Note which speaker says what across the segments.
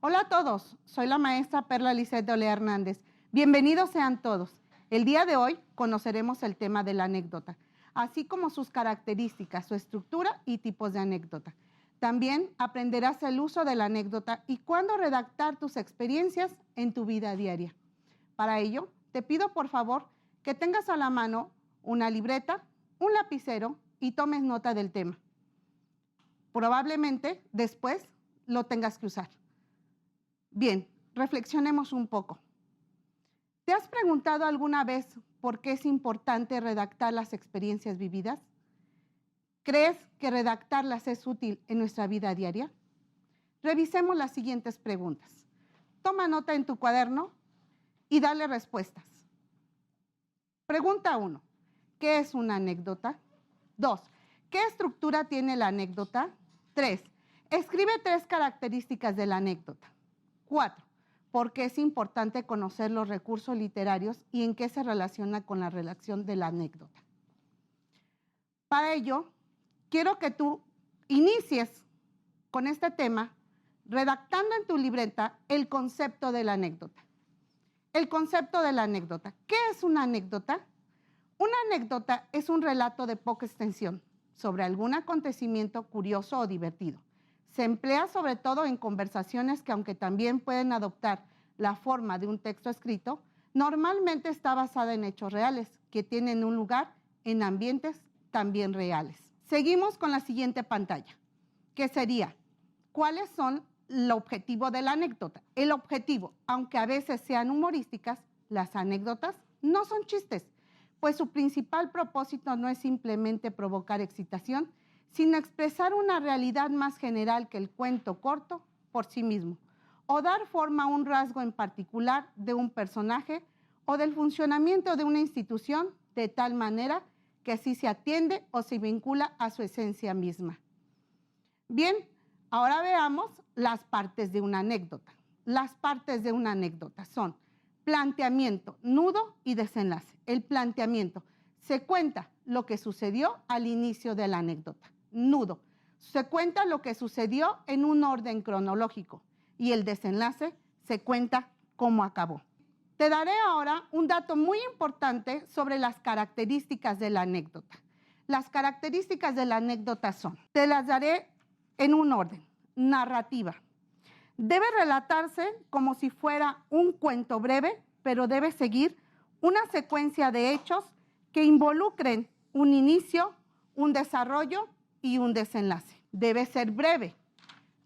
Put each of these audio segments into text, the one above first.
Speaker 1: Hola a todos, soy la maestra Perla Lisset de Olea Hernández. Bienvenidos sean todos. El día de hoy conoceremos el tema de la anécdota, así como sus características, su estructura y tipos de anécdota. También aprenderás el uso de la anécdota y cuándo redactar tus experiencias en tu vida diaria. Para ello, te pido por favor que tengas a la mano una libreta, un lapicero y tomes nota del tema. Probablemente después lo tengas que usar. Bien, reflexionemos un poco. ¿Te has preguntado alguna vez por qué es importante redactar las experiencias vividas? ¿Crees que redactarlas es útil en nuestra vida diaria? Revisemos las siguientes preguntas. Toma nota en tu cuaderno y dale respuestas. Pregunta 1. ¿Qué es una anécdota? 2. ¿Qué estructura tiene la anécdota? 3. Escribe 3 características de la anécdota. 4. ¿Por qué es importante conocer los recursos literarios y en qué se relaciona con la relación de la anécdota? Para ello, quiero que tú inicies con este tema redactando en tu libreta el concepto de la anécdota. El concepto de la anécdota. ¿Qué es una anécdota? Una anécdota es un relato de poca extensión sobre algún acontecimiento curioso o divertido. Se emplea sobre todo en conversaciones que, aunque también pueden adoptar la forma de un texto escrito, normalmente está basada en hechos reales que tienen un lugar en ambientes también reales. Seguimos con la siguiente pantalla, que sería, ¿cuáles son el objetivo de la anécdota? El objetivo, aunque a veces sean humorísticas, las anécdotas no son chistes, pues su principal propósito no es simplemente provocar excitación, sino expresar una realidad más general que el cuento corto por sí mismo, o dar forma a un rasgo en particular de un personaje o del funcionamiento de una institución de tal manera que así se atiende o se vincula a su esencia misma. Bien, ahora veamos las partes de una anécdota. Las partes de una anécdota son planteamiento, nudo y desenlace. El planteamiento, se cuenta lo que sucedió al inicio de la anécdota. Nudo, se cuenta lo que sucedió en un orden cronológico y el desenlace se cuenta cómo acabó. Te daré ahora un dato muy importante sobre las características de la anécdota. Las características de la anécdota son, te las daré en un orden, narrativa. Debe relatarse como si fuera un cuento breve, pero debe seguir una secuencia de hechos que involucren un inicio, un desarrollo y un desenlace. Debe ser breve,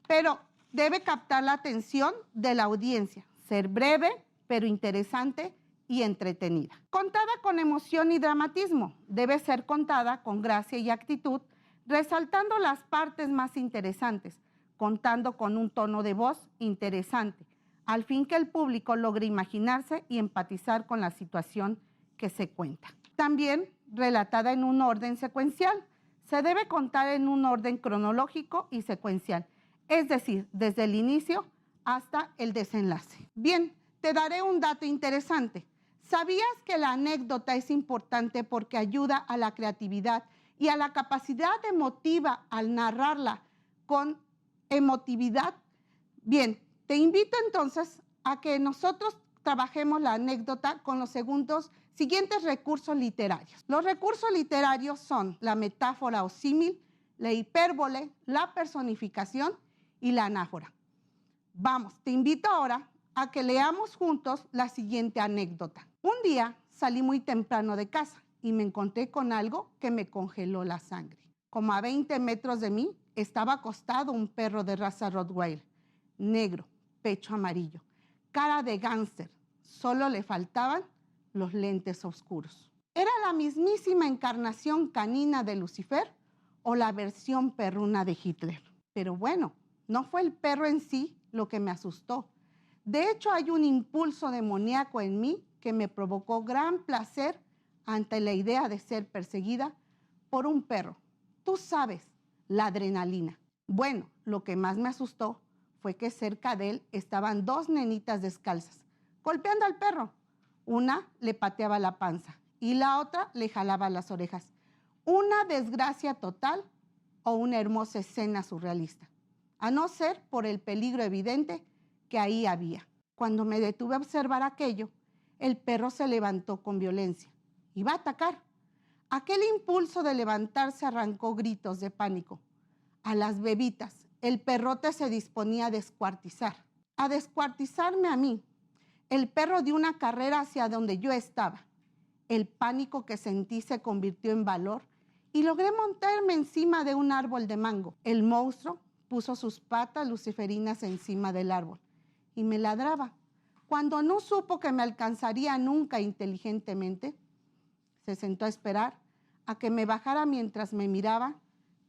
Speaker 1: pero debe captar la atención de la audiencia. Ser breve, pero interesante y entretenida. Contada con emoción y dramatismo. Debe ser contada con gracia y actitud, resaltando las partes más interesantes, contando con un tono de voz interesante, al fin que el público logre imaginarse y empatizar con la situación que se cuenta. También relatada en un orden secuencial. Se debe contar en un orden cronológico y secuencial, es decir, desde el inicio hasta el desenlace. Bien, te daré un dato interesante. ¿Sabías que la anécdota es importante porque ayuda a la creatividad y a la capacidad emotiva al narrarla con emotividad? Bien, te invito entonces a que nosotros trabajemos la anécdota con los siguientes recursos literarios. Los recursos literarios son la metáfora o símil, la hipérbole, la personificación y la anáfora. Vamos, te invito ahora a que leamos juntos la siguiente anécdota. Un día salí muy temprano de casa y me encontré con algo que me congeló la sangre. Como a 20 metros de mí estaba acostado un perro de raza Rottweiler, negro, pecho amarillo, cara de gánster, solo le faltaban los lentes oscuros. ¿Era la mismísima encarnación canina de Lucifer o la versión perruna de Hitler? Pero bueno, no fue el perro en sí lo que me asustó. De hecho, hay un impulso demoníaco en mí que me provocó gran placer ante la idea de ser perseguida por un perro. Tú sabes, la adrenalina. Bueno, lo que más me asustó fue que cerca de él estaban 2 nenitas descalzas, golpeando al perro. Una le pateaba la panza y la otra le jalaba las orejas. Una desgracia total o una hermosa escena surrealista, a no ser por el peligro evidente que ahí había. Cuando me detuve a observar aquello, el perro se levantó con violencia. Iba a atacar. Aquel impulso de levantarse arrancó gritos de pánico. A las bebitas, el perrote se disponía a descuartizar. A descuartizarme a mí. El perro dio una carrera hacia donde yo estaba. El pánico que sentí se convirtió en valor y logré montarme encima de un árbol de mango. El monstruo puso sus patas luciferinas encima del árbol y me ladraba. Cuando no supo que me alcanzaría nunca inteligentemente, se sentó a esperar a que me bajara mientras me miraba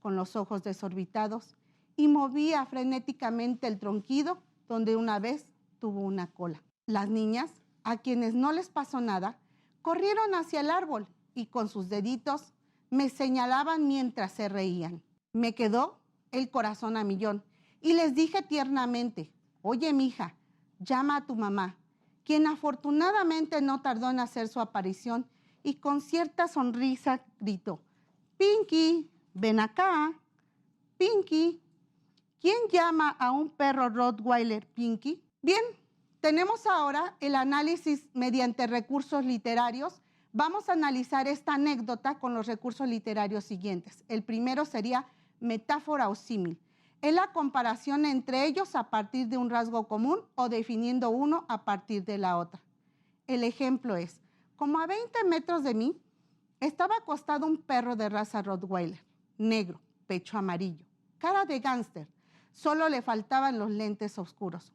Speaker 1: con los ojos desorbitados y movía frenéticamente el tronquido donde una vez tuvo una cola. Las niñas, a quienes no les pasó nada, corrieron hacia el árbol y con sus deditos me señalaban mientras se reían. Me quedó el corazón a millón y les dije tiernamente: oye, mija, llama a tu mamá, quien afortunadamente no tardó en hacer su aparición y con cierta sonrisa gritó: Pinky, ven acá. Pinky, ¿quién llama a un perro Rottweiler Pinky? Bien, tenemos ahora el análisis mediante recursos literarios. Vamos a analizar esta anécdota con los recursos literarios siguientes. El primero sería metáfora o símil. Es la comparación entre ellos a partir de un rasgo común o definiendo uno a partir de la otra. El ejemplo es: como a 20 metros de mí, estaba acostado un perro de raza Rottweiler, negro, pecho amarillo, cara de gángster. Solo le faltaban los lentes oscuros.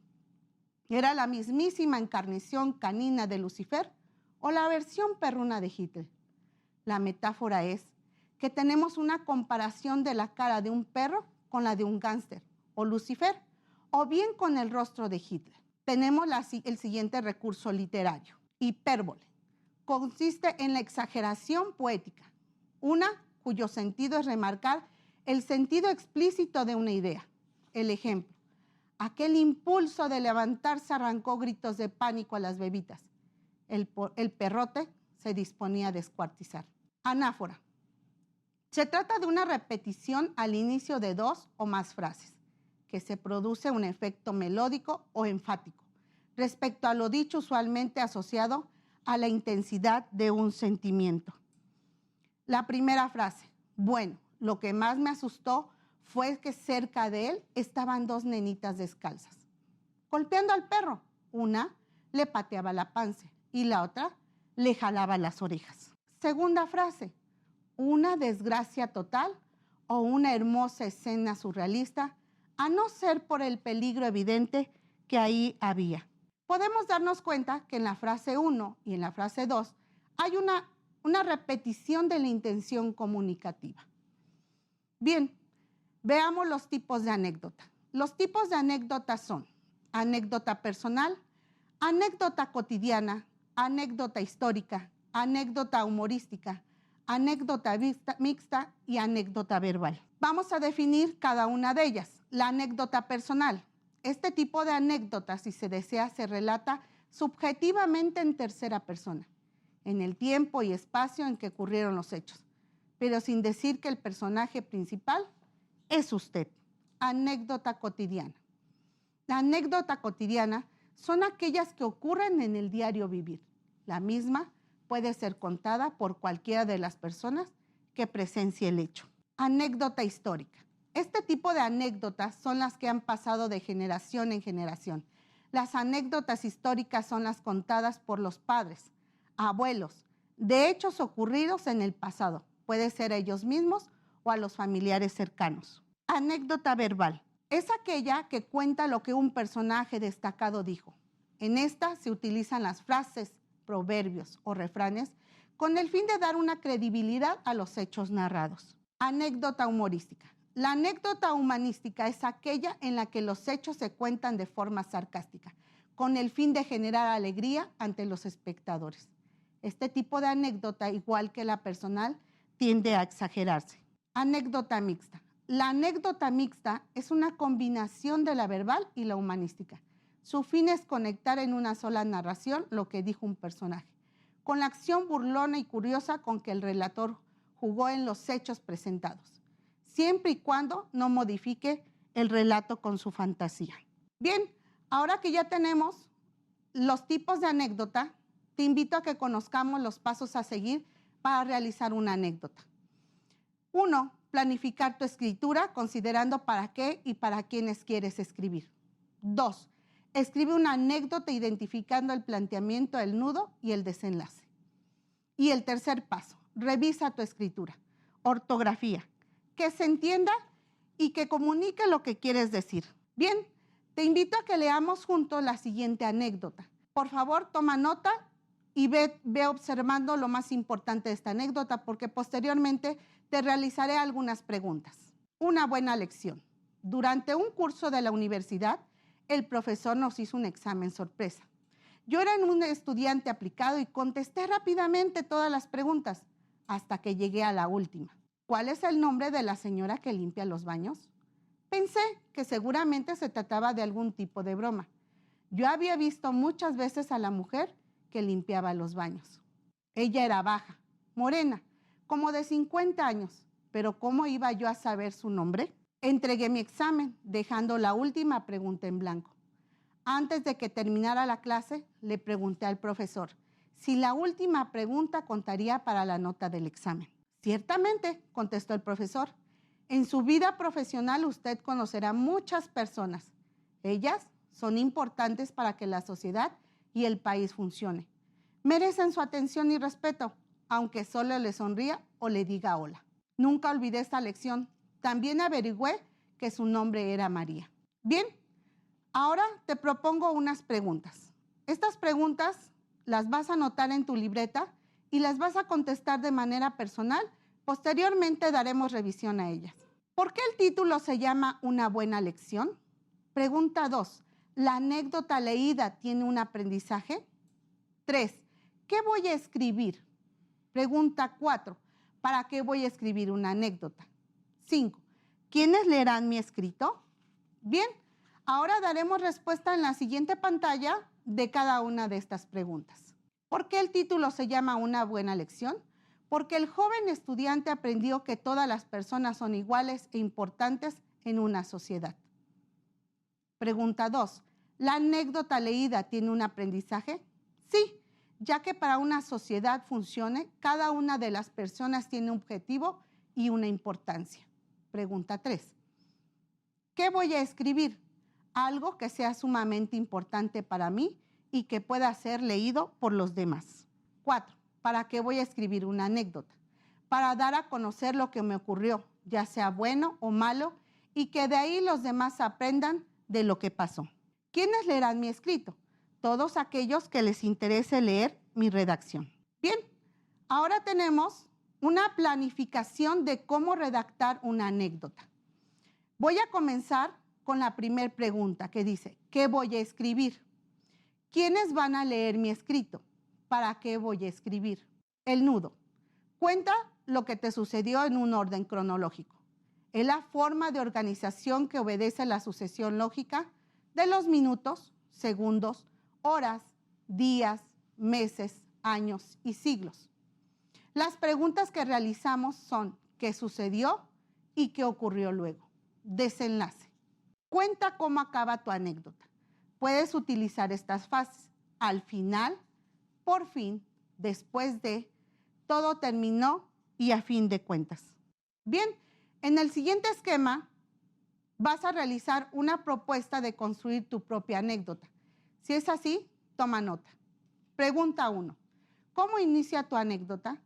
Speaker 1: Era la mismísima encarnación canina de Lucifer o la versión perruna de Hitler. La metáfora es que tenemos una comparación de la cara de un perro con la de un gángster o Lucifer, o bien con el rostro de Hitler. Tenemos el siguiente recurso literario: hipérbole. Consiste en la exageración poética, una cuyo sentido es remarcar el sentido explícito de una idea. El ejemplo: aquel impulso de levantarse arrancó gritos de pánico a las bebitas. El perrote se disponía a descuartizar. Anáfora. Se trata de una repetición al inicio de dos o más frases, que se produce un efecto melódico o enfático respecto a lo dicho, usualmente asociado a la intensidad de un sentimiento. La primera frase: bueno, lo que más me asustó fue que cerca de él estaban dos nenitas descalzas, golpeando al perro. Una le pateaba la panza y la otra le jalaba las orejas. Segunda frase: una desgracia total o una hermosa escena surrealista, a no ser por el peligro evidente que ahí había. Podemos darnos cuenta que en la frase 1 y en la frase 2 hay una repetición de la intención comunicativa. Bien, veamos los tipos de anécdota. Los tipos de anécdota son anécdota personal, anécdota cotidiana, anécdota histórica, anécdota humorística, anécdota mixta y anécdota verbal. Vamos a definir cada una de ellas. La anécdota personal. Este tipo de anécdota, si se desea, se relata subjetivamente en tercera persona, en el tiempo y espacio en que ocurrieron los hechos, pero sin decir que el personaje principal es usted. Anécdota cotidiana. La anécdota cotidiana son aquellas que ocurren en el diario vivir. La misma puede ser contada por cualquiera de las personas que presencie el hecho. Anécdota histórica. Este tipo de anécdotas son las que han pasado de generación en generación. Las anécdotas históricas son las contadas por los padres, abuelos, de hechos ocurridos en el pasado. Puede ser ellos mismos o a los familiares cercanos. Anécdota verbal. Es aquella que cuenta lo que un personaje destacado dijo. En esta se utilizan las frases, proverbios o refranes con el fin de dar una credibilidad a los hechos narrados. Anécdota humorística. La anécdota humanística es aquella en la que los hechos se cuentan de forma sarcástica, con el fin de generar alegría ante los espectadores. Este tipo de anécdota, igual que la personal, tiende a exagerarse. Anécdota mixta. La anécdota mixta es una combinación de la verbal y la humanística. Su fin es conectar en una sola narración lo que dijo un personaje, con la acción burlona y curiosa con que el relator jugó en los hechos presentados, siempre y cuando no modifique el relato con su fantasía. Bien, Ahora que ya tenemos los tipos de anécdota, te invito a que conozcamos los pasos a seguir para realizar una anécdota. 1. Planificar tu escritura considerando para qué y para quiénes quieres escribir. 2. Escribe una anécdota identificando el planteamiento, el nudo y el desenlace. Y el tercer paso, revisa tu escritura. Ortografía, que se entienda y que comunique lo que quieres decir. Bien, te invito a que leamos juntos la siguiente anécdota. Por favor, toma nota y ve observando lo más importante de esta anécdota porque posteriormente te realizaré algunas preguntas. Una buena lección. Durante un curso de la universidad, el profesor nos hizo un examen sorpresa. Yo era un estudiante aplicado y contesté rápidamente todas las preguntas hasta que llegué a la última. ¿Cuál es el nombre de la señora que limpia los baños? Pensé que seguramente se trataba de algún tipo de broma. Yo había visto muchas veces a la mujer que limpiaba los baños. Ella era baja, morena, como de 50 años, pero ¿cómo iba yo a saber su nombre? Entregué mi examen, dejando la última pregunta en blanco. Antes de que terminara la clase, le pregunté al profesor si la última pregunta contaría para la nota del examen. Ciertamente, contestó el profesor. En su vida profesional usted conocerá muchas personas. Ellas son importantes para que la sociedad y el país funcione. Merecen su atención y respeto, aunque solo le sonría o le diga hola. Nunca olvidé esta lección. También averigüé que su nombre era María. Bien, ahora te propongo unas preguntas. Estas preguntas las vas a anotar en tu libreta y las vas a contestar de manera personal. Posteriormente daremos revisión a ellas. ¿Por qué el título se llama Una buena lección? Pregunta 2. ¿La anécdota leída tiene un aprendizaje? 3. ¿Qué voy a escribir? Pregunta 4. ¿Para qué voy a escribir una anécdota? 5. ¿Quiénes leerán mi escrito? Bien, ahora daremos respuesta en la siguiente pantalla de cada una de estas preguntas. ¿Por qué el título se llama Una buena lección? Porque el joven estudiante aprendió que todas las personas son iguales e importantes en una sociedad. Pregunta 2. ¿La anécdota leída tiene un aprendizaje? Sí, ya que para una sociedad funcione, cada una de las personas tiene un objetivo y una importancia. Pregunta 3. ¿Qué voy a escribir? Algo que sea sumamente importante para mí y que pueda ser leído por los demás. 4. ¿Para qué voy a escribir una anécdota? Para dar a conocer lo que me ocurrió, ya sea bueno o malo, y que de ahí los demás aprendan de lo que pasó. ¿Quiénes leerán mi escrito? Todos aquellos que les interese leer mi redacción. Bien, ahora tenemos una planificación de cómo redactar una anécdota. Voy a comenzar con la primera pregunta que dice, ¿qué voy a escribir? ¿Quiénes van a leer mi escrito? ¿Para qué voy a escribir? El nudo. Cuenta lo que te sucedió en un orden cronológico. Es la forma de organización que obedece la sucesión lógica de los minutos, segundos, horas, días, meses, años y siglos. Las preguntas que realizamos son ¿qué sucedió y qué ocurrió luego? Desenlace. Cuenta cómo acaba tu anécdota. Puedes utilizar estas fases. Al final, por fin, después de, todo terminó y a fin de cuentas. Bien, en el siguiente esquema vas a realizar una propuesta de construir tu propia anécdota. Si es así, toma nota. Pregunta 1. ¿Cómo inicia tu anécdota?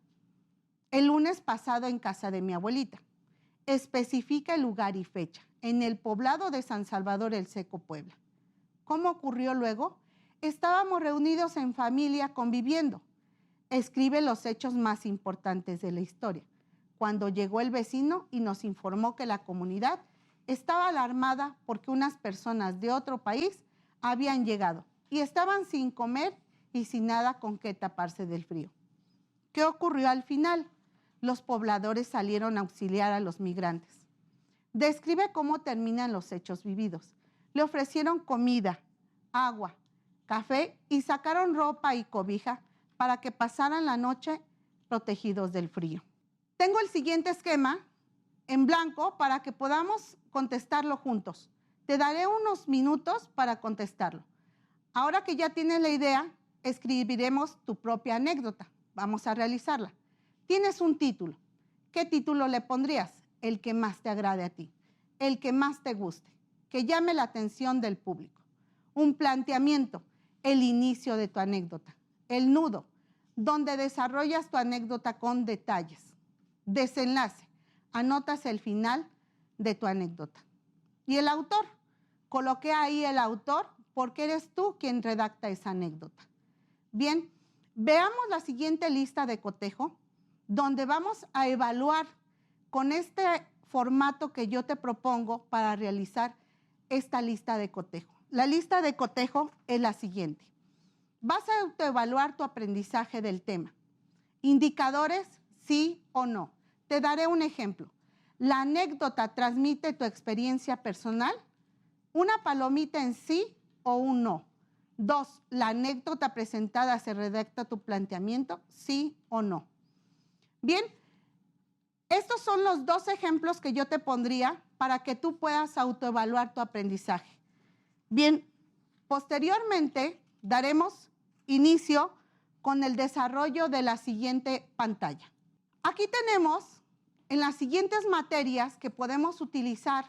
Speaker 1: El lunes pasado en casa de mi abuelita. Especifica el lugar y fecha. En el poblado de San Salvador el Seco, Puebla. ¿Cómo ocurrió luego? Estábamos reunidos en familia conviviendo. Escribe los hechos más importantes de la historia. Cuando llegó el vecino y nos informó que la comunidad estaba alarmada porque unas personas de otro país habían llegado y estaban sin comer y sin nada con qué taparse del frío. ¿Qué ocurrió al final? Los pobladores salieron a auxiliar a los migrantes. Describe cómo terminan los hechos vividos. Le ofrecieron comida, agua, café y sacaron ropa y cobija para que pasaran la noche protegidos del frío. Tengo el siguiente esquema en blanco para que podamos contestarlo juntos. Te daré unos minutos para contestarlo. Ahora que ya tienes la idea, escribiremos tu propia anécdota. Vamos a realizarla. Tienes un título. ¿Qué título le pondrías? El que más te agrade a ti, el que más te guste, que llame la atención del público. Un planteamiento, el inicio de tu anécdota. El nudo, donde desarrollas tu anécdota con detalles. Desenlace, anotas el final de tu anécdota. Y el autor, coloqué ahí el autor porque eres tú quien redacta esa anécdota. Bien, veamos la siguiente lista de cotejo, donde vamos a evaluar con este formato que yo te propongo para realizar esta lista de cotejo. La lista de cotejo es la siguiente. Vas a autoevaluar tu aprendizaje del tema. Indicadores, sí o no. Te daré un ejemplo. ¿La anécdota transmite tu experiencia personal? Una palomita en sí o un no. 2. ¿La anécdota presentada se redacta tu planteamiento? Sí o no. Bien, estos son los 2 ejemplos que yo te pondría para que tú puedas autoevaluar tu aprendizaje. Bien, posteriormente daremos inicio con el desarrollo de la siguiente pantalla. Aquí tenemos en las siguientes materias que podemos utilizar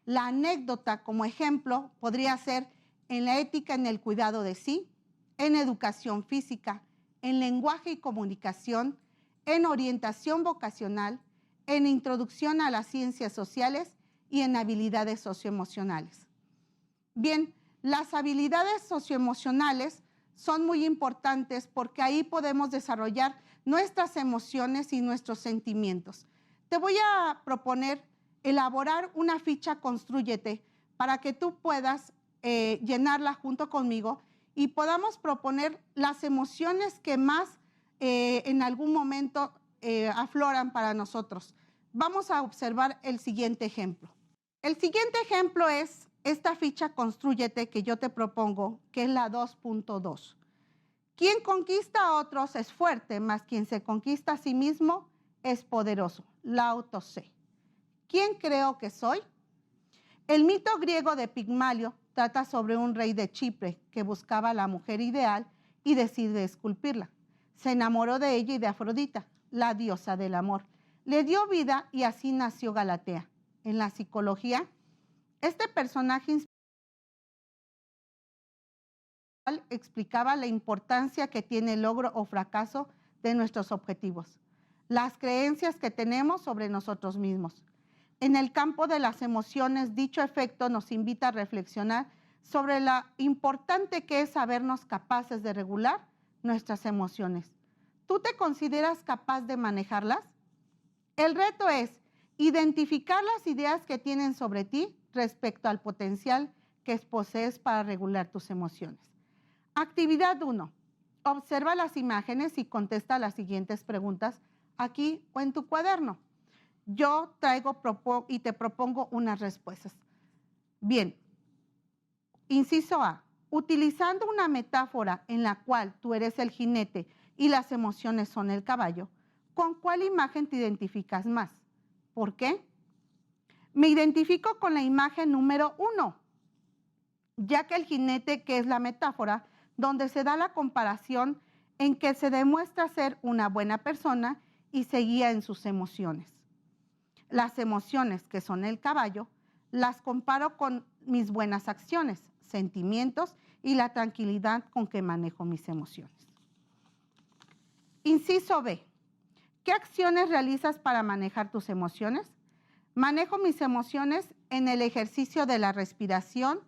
Speaker 1: la anécdota como ejemplo, podría ser en la ética en el cuidado de sí, en educación física, en lenguaje y comunicación, en orientación vocacional, en introducción a las ciencias sociales y en habilidades socioemocionales. Bien, las habilidades socioemocionales son muy importantes porque ahí podemos desarrollar nuestras emociones y nuestros sentimientos. Te voy a proponer elaborar una ficha Constrúyete para que tú puedas llenarla junto conmigo y podamos proponer las emociones que más en algún momento afloran para nosotros. Vamos a observar el siguiente ejemplo. El siguiente ejemplo es esta ficha Constrúyete que yo te propongo, que es la 2.2. Quien conquista a otros es fuerte, mas quien se conquista a sí mismo es poderoso. Lao Tse. ¿Quién creo que soy? El mito griego de Pigmalio trata sobre un rey de Chipre que buscaba a la mujer ideal y decide esculpirla. Se enamoró de ella y de Afrodita, la diosa del amor. Le dio vida y así nació Galatea. En la psicología, este personaje explicaba la importancia que tiene el logro o fracaso de nuestros objetivos, las creencias que tenemos sobre nosotros mismos. En el campo de las emociones, dicho efecto nos invita a reflexionar sobre lo importante que es sabernos capaces de regular nuestras emociones. ¿Tú te consideras capaz de manejarlas? El reto es identificar las ideas que tienen sobre ti respecto al potencial que posees para regular tus emociones. Actividad 1. Observa las imágenes y contesta las siguientes preguntas aquí o en tu cuaderno. Yo traigo y te propongo unas respuestas. Bien. Inciso A. Utilizando una metáfora en la cual tú eres el jinete y las emociones son el caballo, ¿con cuál imagen te identificas más? ¿Por qué? Me identifico con la imagen número 1, ya que el jinete, que es la metáfora, donde se da la comparación en que se demuestra ser una buena persona y se guía en sus emociones. Las emociones, que son el caballo, las comparo con mis buenas acciones, sentimientos y la tranquilidad con que manejo mis emociones. Inciso B. ¿Qué acciones realizas para manejar tus emociones? Manejo mis emociones en el ejercicio de la respiración,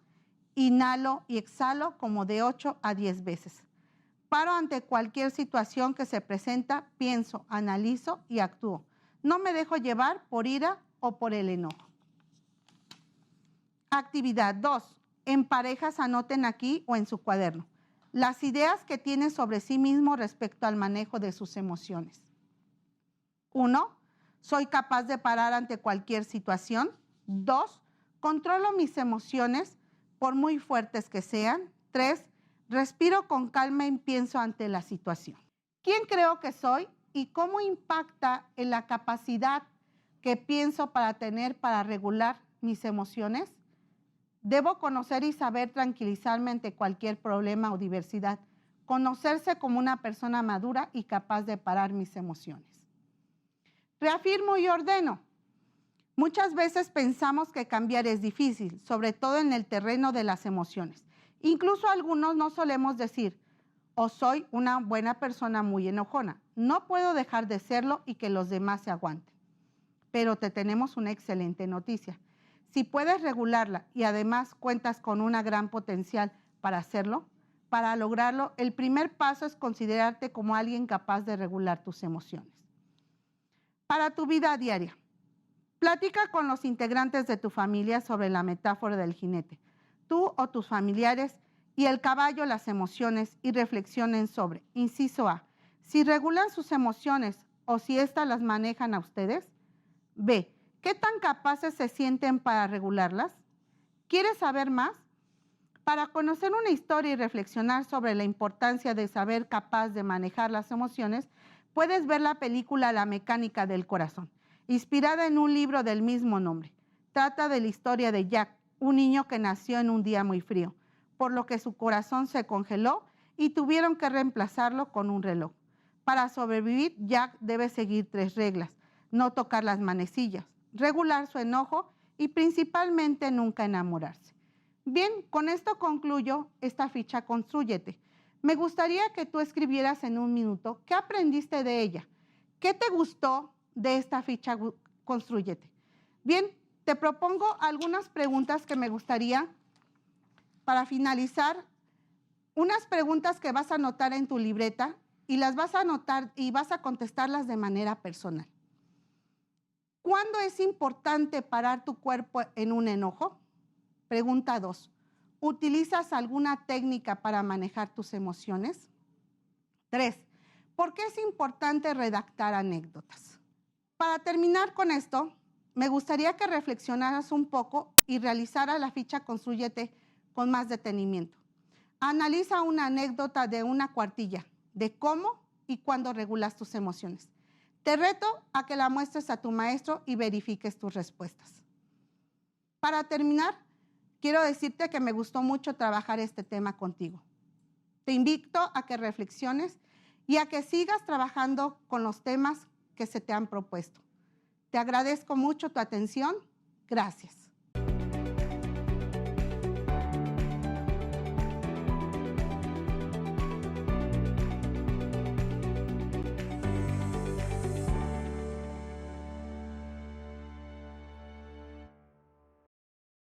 Speaker 1: inhalo y exhalo como de 8 a 10 veces. Paro ante cualquier situación que se presenta, pienso, analizo y actúo. No me dejo llevar por ira o por el enojo. Actividad 2. En parejas anoten aquí o en su cuaderno las ideas que tienen sobre sí mismo respecto al manejo de sus emociones. 1. Soy capaz de parar ante cualquier situación. 2. Controlo mis emociones por muy fuertes que sean. 3. Respiro con calma y pienso ante la situación. ¿Quién creo que soy y cómo impacta en la capacidad que pienso para tener para regular mis emociones? Debo conocer y saber tranquilizarme ante cualquier problema o diversidad. Conocerse como una persona madura y capaz de parar mis emociones. Reafirmo y ordeno. Muchas veces pensamos que cambiar es difícil, sobre todo en el terreno de las emociones. Incluso algunos no solemos decir, o soy una buena persona muy enojona. No puedo dejar de serlo y que los demás se aguanten. Pero te tenemos una excelente noticia. Si puedes regularla y además cuentas con una gran potencial para hacerlo, para lograrlo, el primer paso es considerarte como alguien capaz de regular tus emociones. Para tu vida diaria, platica con los integrantes de tu familia sobre la metáfora del jinete. Tú o tus familiares y el caballo las emociones y reflexionen sobre, inciso A, si regulan sus emociones o si éstas las manejan a ustedes. B, ¿qué tan capaces se sienten para regularlas? ¿Quieres saber más? Para conocer una historia y reflexionar sobre la importancia de saber capaz de manejar las emociones, puedes ver la película La mecánica del corazón, inspirada en un libro del mismo nombre. Trata de la historia de Jack, un niño que nació en un día muy frío, por lo que su corazón se congeló y tuvieron que reemplazarlo con un reloj. Para sobrevivir, Jack debe seguir 3 reglas: no tocar las manecillas, regular su enojo y principalmente nunca enamorarse. Bien, con esto concluyo esta ficha Constrúyete. Me gustaría que tú escribieras en un minuto qué aprendiste de ella, qué te gustó de esta ficha Constrúyete. Bien, te propongo algunas preguntas que me gustaría, para finalizar, unas preguntas que vas a anotar en tu libreta y las vas a anotar y vas a contestarlas de manera personal. ¿Cuándo es importante parar tu cuerpo en un enojo? Pregunta 2. ¿Utilizas alguna técnica para manejar tus emociones? 3. ¿Por qué es importante redactar anécdotas? Para terminar con esto, me gustaría que reflexionaras un poco y realizaras la ficha Constrúyete con más detenimiento. Analiza una anécdota de una cuartilla de cómo y cuándo regulas tus emociones. Te reto a que la muestres a tu maestro y verifiques tus respuestas. Para terminar, quiero decirte que me gustó mucho trabajar este tema contigo. Te invito a que reflexiones y a que sigas trabajando con los temas que se te han propuesto. Te agradezco mucho tu atención. Gracias.